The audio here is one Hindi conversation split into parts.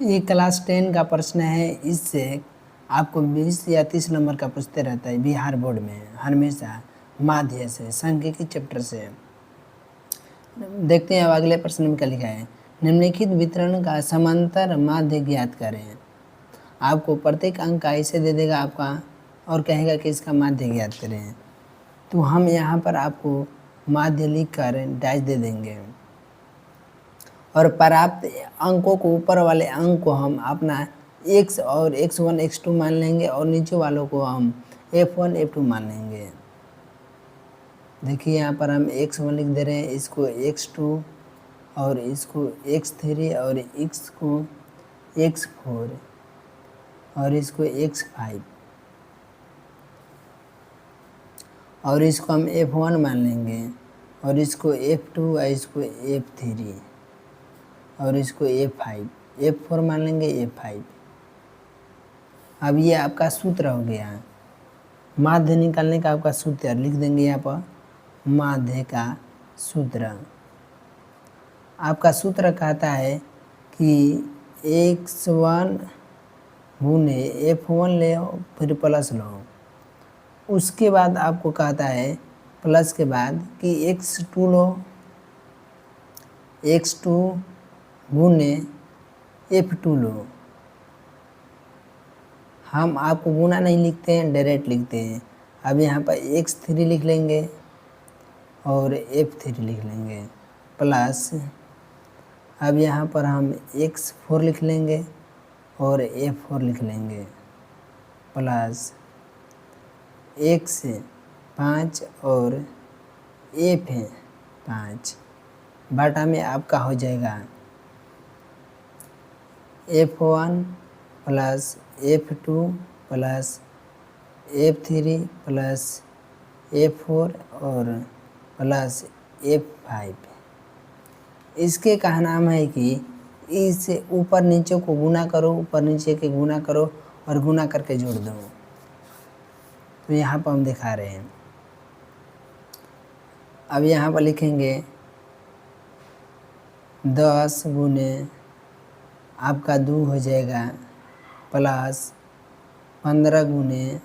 ये क्लास 10 का प्रश्न है। इससे आपको 20 या 30 नंबर का पूछते रहता है बिहार बोर्ड में हमेशा, माध्य से, सांख्यिकी चैप्टर से। देखते हैं अब अगले प्रश्न में क्या लिखा है। निम्नलिखित वितरण का समांतर माध्य ज्ञात करें। आपको प्रत्येक अंक का ऐसे दे देगा आपका और कहेगा कि इसका माध्य ज्ञात करें। तो हम यहाँ पर आपको माध्य लिख कर डैश दे देंगे और प्राप्त अंकों को, ऊपर वाले अंक को हम अपना x और x1 x2 मान लेंगे और नीचे वालों को हम f1 f2 मान लेंगे। देखिए यहाँ पर हम x1 लिख दे रहे हैं, इसको x2 और इसको x3 और इसको x4 और इसको x5 और इसको हम f1 मान लेंगे और इसको f2 और इसको f3 और इसको f5 f4 मान लेंगे f5। अब ये आपका सूत्र हो गया माध्य निकालने का। आपका सूत्र लिख देंगे यहाँ पर, माध्य का सूत्र। आपका सूत्र कहता है कि x1 गुने f1 ले फिर प्लस लो, उसके बाद आपको कहता है प्लस के बाद कि x2 लो, x2 गुने f2 लो। हम आपको गुना नहीं लिखते हैं, डायरेक्ट लिखते हैं। अब यहाँ पर x3 लिख लेंगे और f3 लिख लेंगे प्लस, अब यहाँ पर हम x4 लिख लेंगे और f4 लिख लेंगे प्लस x 5 और f है 5 बटा में आपका हो जाएगा f1 plus f2 plus f3 plus f4 और प्लस f5। इसके का नाम है कि इस ऊपर नीचे को गुना करो, ऊपर नीचे के गुना करो और गुना करके जोड़ दो। तो यहाँ पर हम दिखा रहे हैं। अब यहाँ पर लिखेंगे 10 गुने आपका 2 हो जाएगा प्लस 15 गुने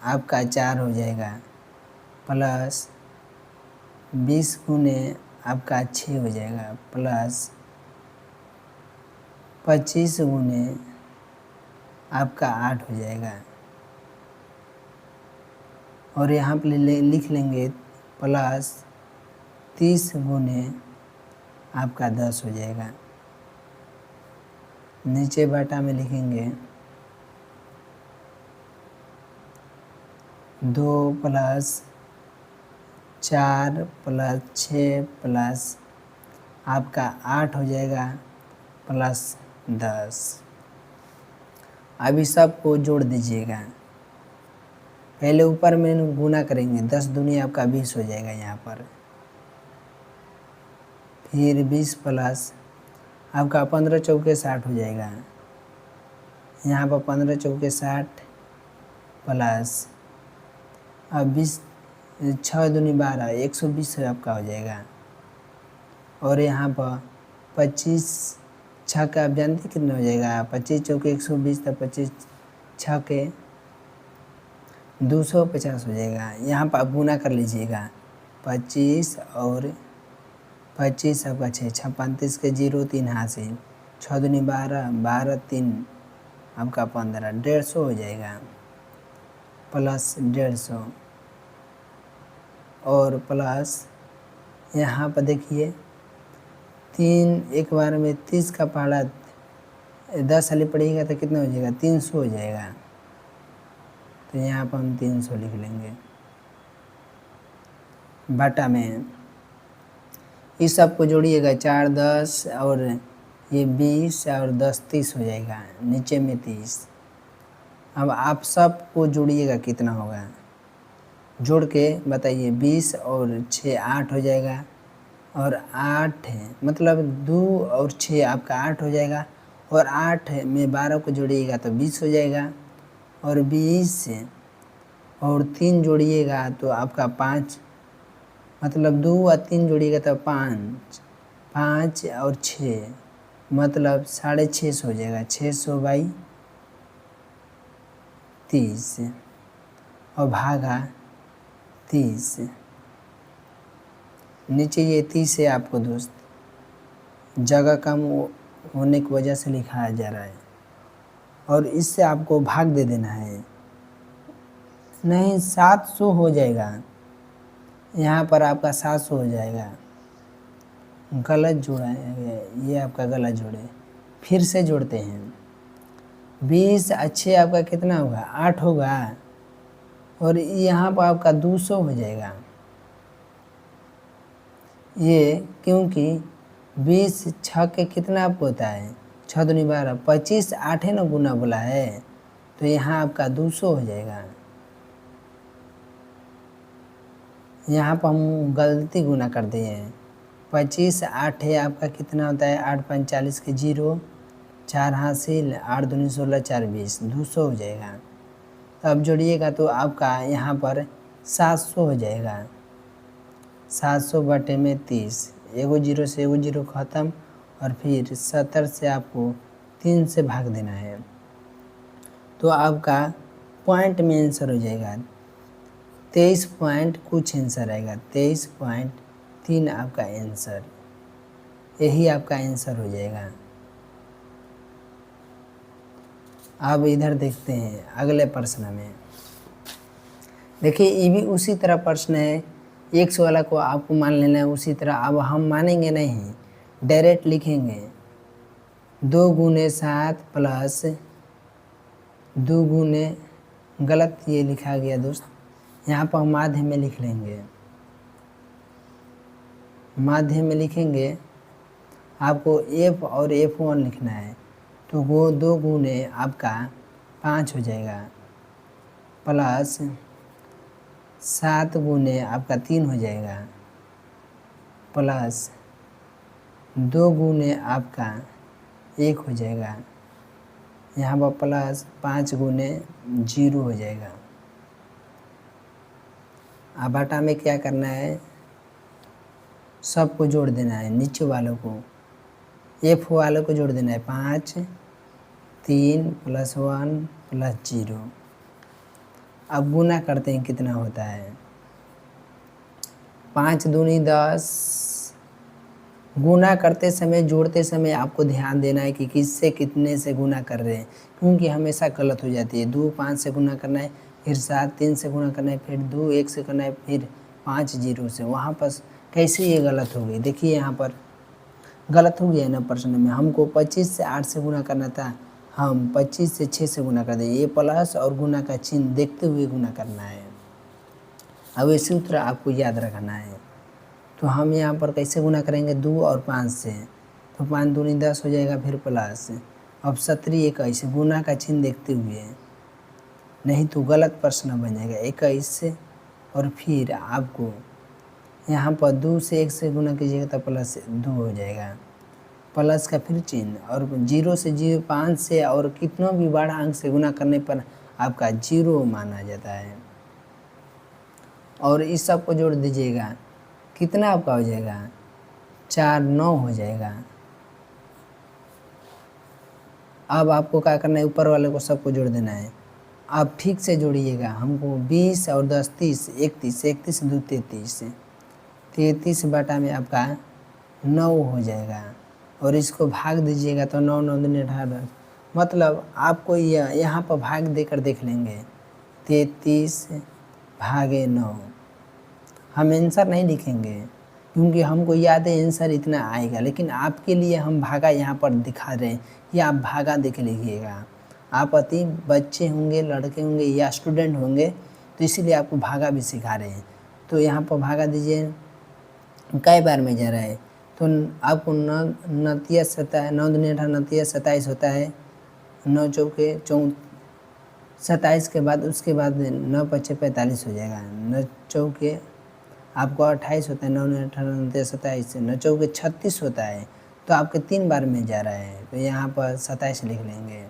आपका 4 हो जाएगा प्लस 20 गुने आपका 6 हो जाएगा प्लस 25 गुने आपका 8 हो जाएगा और यहाँ पर लिख लेंगे प्लस 30 गुने आपका 10 हो जाएगा। नीचे बटा में लिखेंगे 2 प्लस 4 प्लस 6 प्लस आपका 8 हो जाएगा प्लस 10। अभी सबको जोड़ दीजिएगा। पहले ऊपर में गुना करेंगे, 10 दूनी आपका 20 हो जाएगा यहाँ पर, फिर 20 प्लस आपका 15 चौके 60 हो जाएगा। यहाँ पर 15 चौके 60 प्लस अब 20 6 दूनी 12 120 आपका हो जाएगा और यहाँ पर 25 छक्का आप जानते कितना हो जाएगा, 25 चौके 120 तो 25 छक्के 250 हो जाएगा। यहाँ पर आप गुना कर लीजिएगा 25 और 25 आपका 6 6 35 के 0 3 हासिल 6 दूनी 12 12 3 आपका 15 150 हो जाएगा प्लस 150 और प्लस यहाँ पर देखिए 3 एक बार में 30 का पहाड़ा 10 साली पड़ेगा तो कितना हो जाएगा 300 हो जाएगा। तो यहाँ पर हम 300 लिख लेंगे बटा में। इस सब को जोड़िएगा 4 10 और ये 20 और 10 30 हो जाएगा, नीचे में 30। अब आप सब को जोड़िएगा कितना होगा, जोड़ के बताइए। 20 और 6 8 हो जाएगा और 8 है मतलब 2 और 6 आपका 8 हो जाएगा और 8 में 12 को जोड़िएगा तो 20 हो जाएगा और 20 और 3 जोड़िएगा तो आपका 5 मतलब 2 और 3 जोड़िएगा तो 5 5 और 6 मतलब 650 हो जाएगा, 600/30 और भागा 30। नीचे ये 30 है आपको दोस्त, जगह कम होने की वजह से लिखा जा रहा है, और इससे आपको भाग दे देना है। नहीं 700 हो जाएगा, यहाँ पर आपका 700 हो जाएगा, गलत जोड़ा है ये, आपका गलत जोड़े, फिर से जोड़ते हैं। 20 अच्छे आपका कितना होगा, 8 होगा, और यहाँ पर आपका 200 हो जाएगा। ये क्योंकि 20 छः के कितना आपको होता है, 6 दूनी 12, 25 8 है ना गुना बोला है, तो यहाँ आपका 200 हो जाएगा। यहाँ पर हम गलती गुना कर दिए हैं। 25 8 है आपका कितना होता है, 8 5 40 के 0, 4 हासिल, 8 दूनी 16, 4 20, 200 हो जाएगा। तो अब जोड़िएगा तो आपका यहाँ पर 700 हो जाएगा। 700/30, एगो 0 से एगो 0 ख़त्म, और फिर 70 से आपको 3 से भाग देना है, तो आपका पॉइंट में आंसर हो जाएगा 23 पॉइंट कुछ आंसर आएगा, 23.3 आपका आंसर, यही आपका आंसर हो जाएगा। अब इधर देखते हैं अगले प्रश्न में। देखिए ये भी उसी तरह प्रश्न है, x वाला को आपको मान लेना है उसी तरह। अब हम मानेंगे नहीं, डायरेक्ट लिखेंगे 2 गुने 7 प्लस 2 गुने, गलत ये लिखा गया दोस्त, यहाँ पर हम माध्य में लिख लेंगे, माध्य में लिखेंगे। आपको f और f1 लिखना है, तो वो 2 गुने आपका 5 हो जाएगा, प्लस 7 गुने आपका 3 हो जाएगा, प्लस 2 गुने आपका 1 हो जाएगा, यहाँ पर प्लस 5 गुने 0 हो जाएगा। अब बटा में क्या करना है, सबको जोड़ देना है, नीचे वालों को, f वालों को जोड़ देना है, 5 3 + 1 + 0। अब गुना करते हैं कितना होता है, 5 दूनी 10। गुना करते समय, जोड़ते समय आपको ध्यान देना है कि किससे कितने से गुना कर रहे हैं, क्योंकि हमेशा गलत हो जाती है। 2 5 से गुना करना है, फिर 7 3 से गुना करना है, फिर 2 1 से करना है, फिर 5 0 से, वहाँ पर कैसे ये गलत हो गई। देखिए यहाँ पर गलत हो गया ना प्रश्न में, हमको 25 से 8 से गुना करना था, हम 25 से 6 से गुना कर दें। ये प्लस और गुना का चिन्ह देखते हुए गुना करना है। अब ये सूत्र आपको याद रखना है। तो हम यहाँ पर कैसे गुना करेंगे, 2 और 5 से, तो 5 दूनी 10 हो जाएगा, फिर प्लस, अब 17 21, गुना का चिन्ह देखते हुए, नहीं तो गलत प्रश्न बन जाएगा। 21 से, और फिर आपको यहाँ पर 2 से 1 से गुना कीजिएगा तो प्लस 2 हो जाएगा, प्लस का फिर चिन्ह, और 0 से 0 5 से और कितना भी बड़ा अंक से गुना करने पर आपका 0 माना जाता है। और इस सब को जोड़ दीजिएगा, कितना आपका हो जाएगा, 4 9 हो जाएगा। अब आपको क्या करना है, ऊपर वाले को सबको जोड़ देना है। आप ठीक से जोड़िएगा, हमको 20 और 10 30 31, 31 2 33, 33 बटा में आपका 9 हो जाएगा, और इसको भाग दीजिएगा तो 9 9 दूनी 18, मतलब आपको यहाँ पर भाग देकर देख लेंगे, 33/9। हम आंसर नहीं लिखेंगे क्योंकि हमको याद है आंसर इतना आएगा, लेकिन आपके लिए हम भागा यहाँ पर दिखा रहे हैं, या आप भागा देख लीजिएगा। आप अति बच्चे होंगे, लड़के होंगे या स्टूडेंट होंगे, तो इसीलिए आपको भागा भी सिखा रहे हैं। तो यहाँ पर भागा दीजिए, कई बार में जा रहा है, तो आपको 9 9 27, 9 दूनी 18, 9 27 होता है, 9 चौके 27 के बाद उसके बाद 9 5 45 हो जाएगा, 9 चौके आपको 28 होता है, 9 18 9 27, 9 चौके 36 होता है, तो आपके 3 बार में जा रहा है, तो यहाँ पर 27 लिख लेंगे।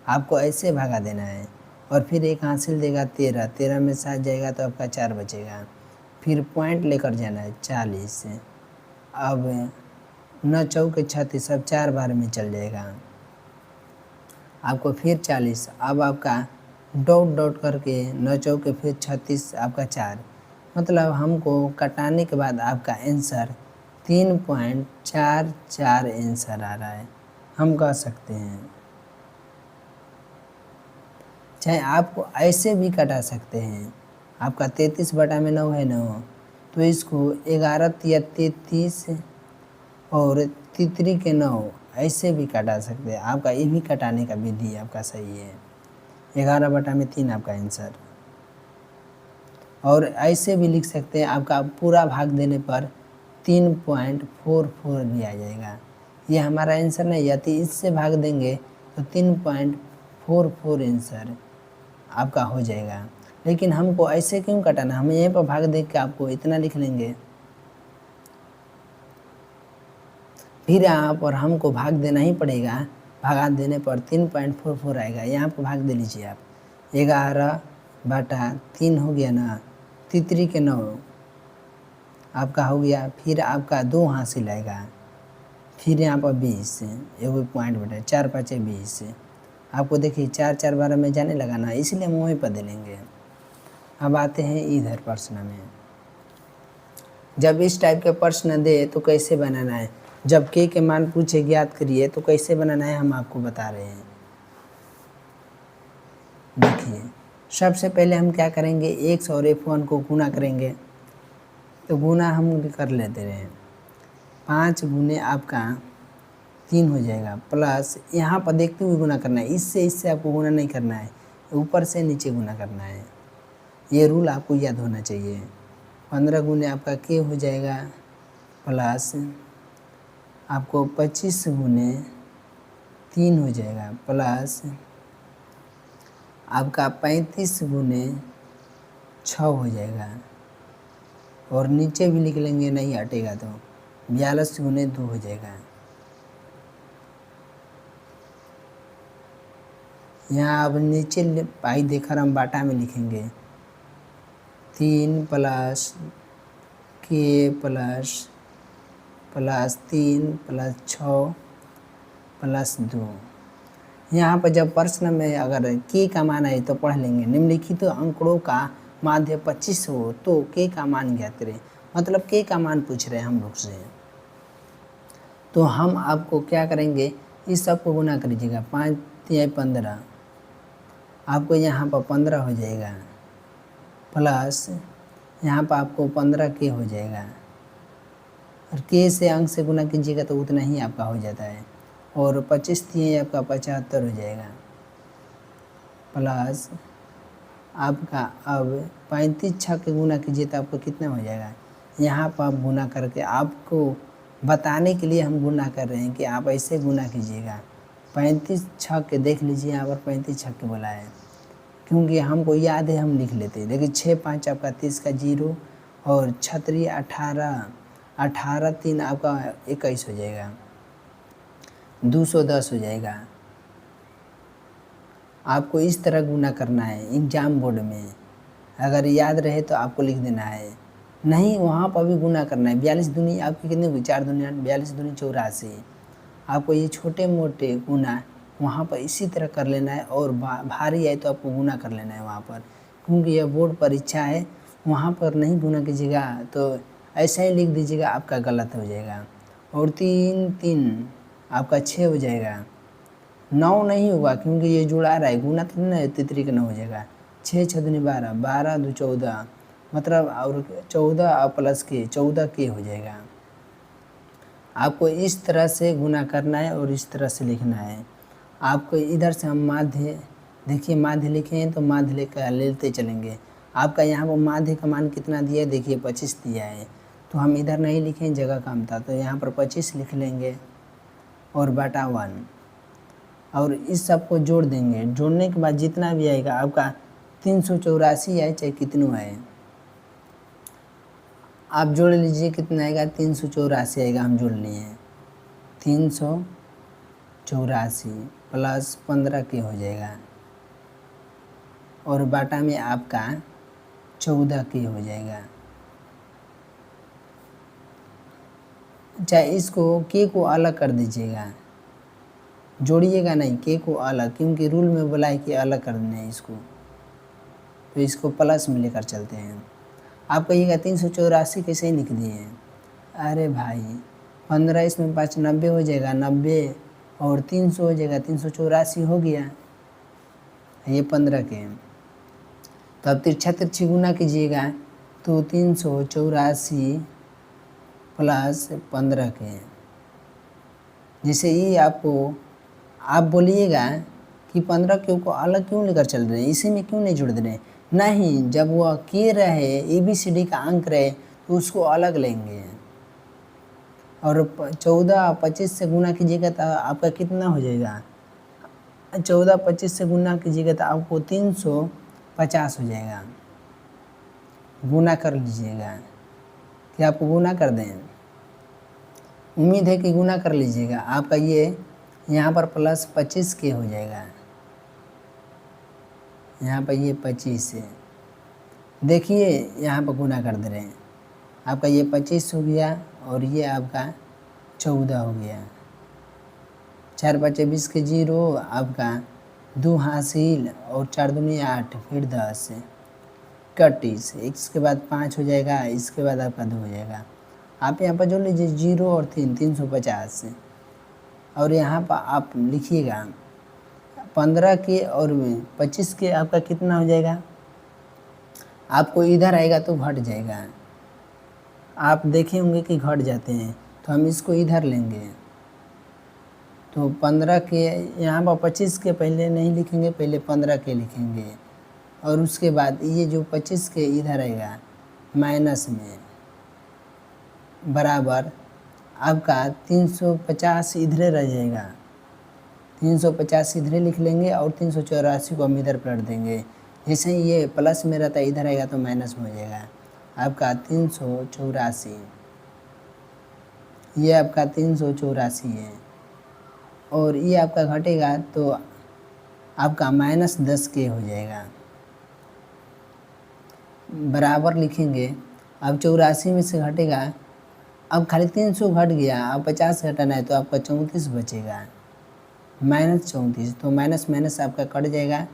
आपको ऐसे भागा देना है, और फिर एक हासिल देगा 13, 13 में 7 जाएगा तो आपका 4 बचेगा, फिर पॉइंट लेकर जाना है 40। अब 9 चौके 36, अब 4 बार में चल जाएगा आपको, फिर 40। अब आपका डॉट डॉट करके 9 चौके फिर 36 आपका 4, मतलब हमको कटाने के बाद आपका आंसर 3.44 आंसर आ रहा है, हम कह सकते हैं। चाहे आपको ऐसे भी कटा सकते हैं, आपका 33/9 है 9, तो इसको 11 या 33 और तितरी के 9 ऐसे भी कटा सकते हैं। आपका ये भी कटाने का विधि आपका सही है, 11/3 आपका आंसर। और ऐसे भी लिख सकते हैं, आपका पूरा भाग देने पर 3.44 भी आ जाएगा। ये हमारा आंसर नहीं, यदि इससे भाग देंगे तो 3.44 आंसर आपका हो जाएगा। लेकिन हमको ऐसे क्यों कटाना, हम यहीं पर भाग दे के आपको इतना लिख लेंगे, फिर यहाँ पर हमको भाग देना ही पड़ेगा। भागा देने पर 3.44 आएगा, यहाँ पर भाग दे लीजिए आप, 11/3 हो गया ना, तितरी के 9 आपका हो गया, फिर आपका 2 हासिल आएगा, फिर यहाँ पर 20 एगो पॉइंट बटे 4 5 20, आपको देखिए 4 12 में जाने लगा ना, इसलिए हम वहीं पर दे लेंगे। अब आते हैं इधर प्रश्न में। जब इस टाइप के प्रश्न दे तो कैसे बनाना है, जब के मान पूछे ज्ञात करिए तो कैसे बनाना है हम आपको बता रहे हैं। देखिए सबसे पहले हम क्या करेंगे, x और f1 को गुना करेंगे, तो गुना हम कर लेते रहे, 5 गुने आपका 3 हो जाएगा, प्लस यहाँ पर देखते हुए गुना करना है, इससे आपको गुना नहीं करना है, ऊपर से नीचे गुना करना है, ये रूल आपको याद होना चाहिए। 15 गुने आपका के हो जाएगा, प्लस आपको 25 गुने 3 हो जाएगा, प्लस आपका 35 गुने 6 हो जाएगा, और नीचे भी लिख लेंगे, नहीं हटेगा तो 42 गुने 2 हो जाएगा। यहाँ अब नीचे पाई देकर हम बाटा में लिखेंगे, 3 प्लस के प्लस 3 प्लस 6 प्लस 2। यहाँ पर जब प्रश्न में अगर के का मान आए तो पढ़ लेंगे, निम्नलिखित अंकड़ों का माध्य 25 हो तो के का मान ज्ञात करें, मतलब के का मान पूछ रहे हैं हम लोग से। तो हम आपको क्या करेंगे, इस सब को गुना करीजिएगा, 5 या 15, आपको यहाँ पर 15 हो जाएगा, प्लस यहाँ पर आपको 15 के हो जाएगा, और के से अंक से गुना कीजिएगा तो उतना ही आपका हो जाता है, और 25 दिए आपका 75 हो जाएगा, प्लस आपका अब 35 6 के गुना कीजिए तो आपको कितना हो जाएगा। यहाँ पर आप गुना करके, आपको बताने के लिए हम गुना कर रहे हैं कि आप ऐसे गुना कीजिएगा। 35 6 के देख लीजिए, यहाँ पर 35 6 के बोला है, क्योंकि हमको याद है हम लिख लेते हैं। देखिए 6 5 आपका 30 का 0, और 6 18 18 3 आपका 21 हो जाएगा, 210 हो जाएगा। आपको इस तरह गुना करना है एग्ज़ाम बोर्ड में, अगर याद रहे तो आपको लिख देना है, नहीं वहाँ पर भी गुना करना है। 42 दूनी आपकी कितनी हुई, 4 दूनी 42 दूनी 84। आपको ये छोटे मोटे गुना वहाँ पर इसी तरह कर लेना है, और भारी आए तो आपको गुना कर लेना है वहाँ पर, क्योंकि यह बोर्ड परीक्षा है, वहाँ पर नहीं गुना कीजिएगा तो ऐसा ही लिख दीजिएगा, आपका गलत हो जाएगा। और 3 3 आपका 6 हो जाएगा, 9 नहीं होगा क्योंकि ये जुड़ा रहा है, गुना तो नहीं, तितरी का 9 हो जाएगा, 6 6 दूनी 12 12 2 14, मतलब और 14 प्लस के 14 के हो जाएगा। आपको इस तरह से गुना करना है और इस तरह से लिखना है। आपको इधर से हम माध्य, देखिए माध्य लिखे हैं तो माध्य लेकर लेते चलेंगे। आपका यहाँ पर माध्य का मान कितना दिया है, देखिए 25 दिया है, तो हम इधर नहीं लिखें, जगह कम था, तो यहाँ पर 25 लिख लेंगे और बटा 1, और इस सब को जोड़ देंगे। जोड़ने के बाद जितना भी आएगा आपका 384 आए चाहे कितना आए, आप जोड़ लीजिए कितना आएगा, 384 आएगा, हम जोड़ लिए हैं। 384 प्लस 15 के हो जाएगा, और बाटा में आपका 14 के हो जाएगा। चाहे इसको के को अलग कर दीजिएगा, जोड़िएगा नहीं, के को अलग, क्योंकि रूल में बोला है कि अलग करना है इसको, तो इसको प्लस में लेकर चलते हैं। आप कहिएगा 384 कैसे लिख दिए? अरे भाई 15 इसमें 5 90 हो जाएगा, 90 और 300 हो जाएगा, 384 हो गया ये 15 के। तो अब तिरछा तिरछी गुना कीजिएगा, तो 384 प्लस 15 के। जैसे ये आपको आप बोलिएगा कि 15 क्यों को अलग क्यों लेकर चल रहे हैं, इसी में क्यों नहीं जुड़ रहे हैं? नहीं, जब वह के रहे ABCD का अंक रहे तो उसको अलग लेंगे। और 14 25 से गुना कीजिएगा तो आपका कितना हो जाएगा? 14 25 से गुना कीजिएगा तो आपको 350 हो जाएगा। गुना कर लीजिएगा, कि आपको गुना कर दें? उम्मीद है कि गुना कर लीजिएगा। आपका ये यहाँ पर प्लस 25 के हो जाएगा, यहाँ पर ये 25 है। देखिए यहाँ पर गुना कर दे रहे हैं, आपका ये 25 हो गया और ये आपका 14 हो गया। 4 5 20 के 0, आपका 2 हासिल और 4 दूनी 8, फिर 10 31, इसके बाद 5 हो जाएगा, इसके बाद आपका 2 हो जाएगा। आप यहाँ पर जोड़ लीजिए 0 और 3 350। और यहाँ पर आप लिखिएगा 15 के और 25 के आपका कितना हो जाएगा? आपको इधर आएगा तो घट जाएगा, आप देखे होंगे कि घट जाते हैं, तो हम इसको इधर लेंगे। तो 15 के यहाँ पर 25 के पहले नहीं लिखेंगे, पहले 15 के लिखेंगे और उसके बाद ये जो 25 के इधर आएगा माइनस में, बराबर आपका 350 इधरे रह जाएगा। 350 इधरे लिख लेंगे और 384 को हम इधर पलट देंगे। जैसे ही ये प्लस में रहता है इधर आएगा तो माइनस में हो जाएगा। आपका 384, ये आपका 384 है और ये आपका घटेगा तो आपका -10 के हो जाएगा। बराबर लिखेंगे, अब 84 में से घटेगा, अब खाली 300 घट गया, अब 50 घटाना है तो आपका 34 बचेगा, -34। तो माइनस माइनस आपका कट जाएगा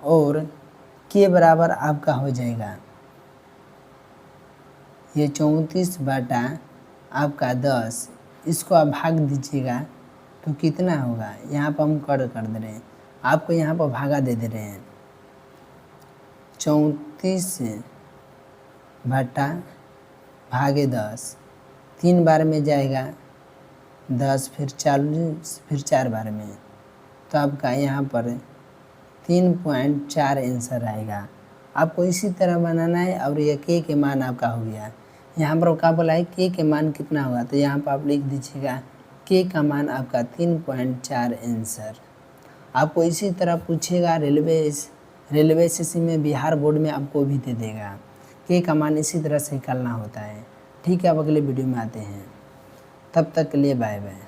और के बराबर आपका हो जाएगा ये 34 बटा आपका 10। इसको आप भाग दीजिएगा तो कितना होगा? यहाँ पर हम कर दे रहे हैं, आपको यहाँ पर भागा दे रहे हैं। 34 बटा भागे 10, 3 बार में जाएगा 10, फिर 40, फिर 4 बार में, तो आपका यहाँ पर 3.4 आंसर आएगा। आपको इसी तरह बनाना है। और ये के मान आपका हो गया। यहाँ पर क्या बोला है, के मान कितना होगा, तो यहाँ पर आप लिख दीजिएगा के का मान आपका 3.4 आंसर। आपको इसी तरह पूछेगा रेलवे एसएससी में, बिहार बोर्ड में आपको भी दे देगा। के का मान इसी तरह से निकालना होता है। ठीक है, अब अगले वीडियो में आते हैं, तब तक के लिए बाय बाय।